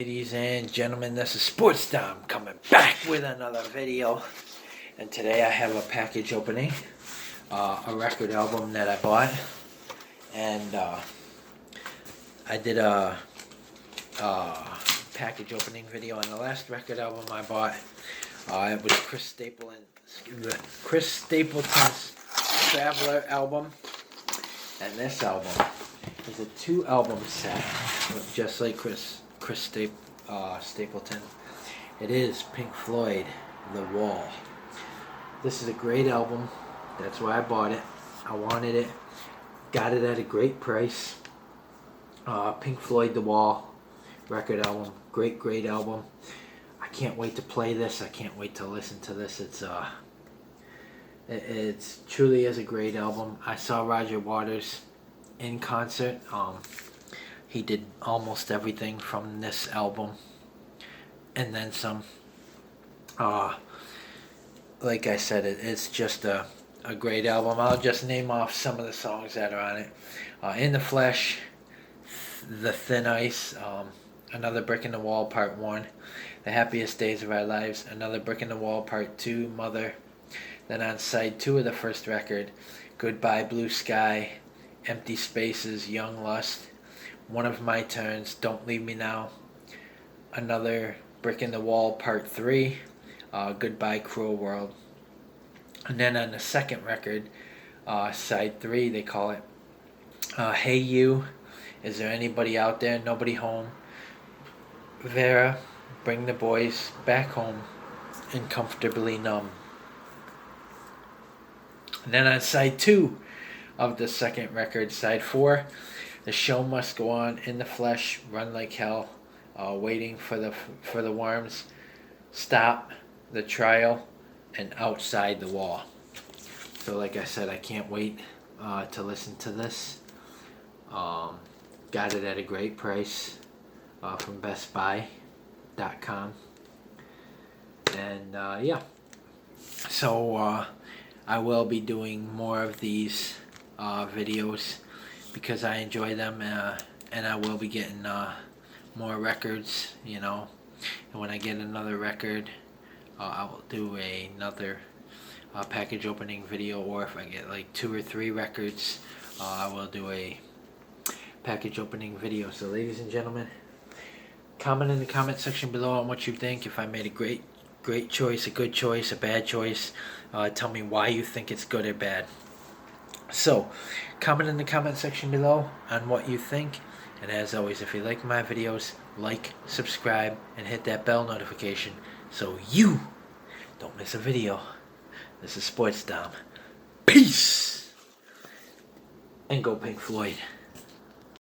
Ladies and gentlemen, this is Sports Dom coming back with another video. And today I have a package opening, a record album that I bought. And I did a package opening video on the last record album I bought. It was Chris Stapleton's Traveler album. And this album is a 2-album set, just like Chris Stapleton. It is Pink Floyd, The Wall. This is a great album. That's why I bought it. I wanted it. Got it at a great price. Pink Floyd, The Wall record album. Great album. I can't wait to play this. I can't wait to listen to this. It's truly is a great album. I saw Roger Waters in concert. He did almost everything from this album and then some. Like I said, it's just a great album. I'll just name off some of the songs that are on it. In the Flesh, The Thin Ice, Another Brick in the Wall Part 1, The Happiest Days of Our Lives, Another Brick in the Wall Part 2, Mother. Then on side 2 of the first record, Goodbye Blue Sky, Empty Spaces, Young Lust, One of My Turns, Don't Leave Me Now, Another Brick in the Wall Part 3, Goodbye Cruel World. And then on the second record, side 3 they call it, Hey You, Is There Anybody Out There, Nobody Home, Vera, Bring the Boys Back Home, and Comfortably Numb. And then on side 2 of the second record, side 4, The Show Must Go On, In the Flesh, Run Like Hell, Waiting for the Worms, Stop, The Trial, and Outside the Wall. So like I said, I can't wait to listen to this. Got it at a great price from BestBuy.com. And yeah, so I will be doing more of these videos because I enjoy them, and I will be getting more records, you know. And when I get another record, I will do another package opening video, or if I get like 2 or 3 records, I will do a package opening video. So ladies and gentlemen, comment in the comment section below on what you think. If I made a great choice, a good choice, a bad choice, tell me why you think it's good or bad. So comment in the comment section below on what you think. And as always, if you like my videos, like, subscribe, and hit that bell notification so you don't miss a video. This is Sports Dom. Peace! And go Pink Floyd.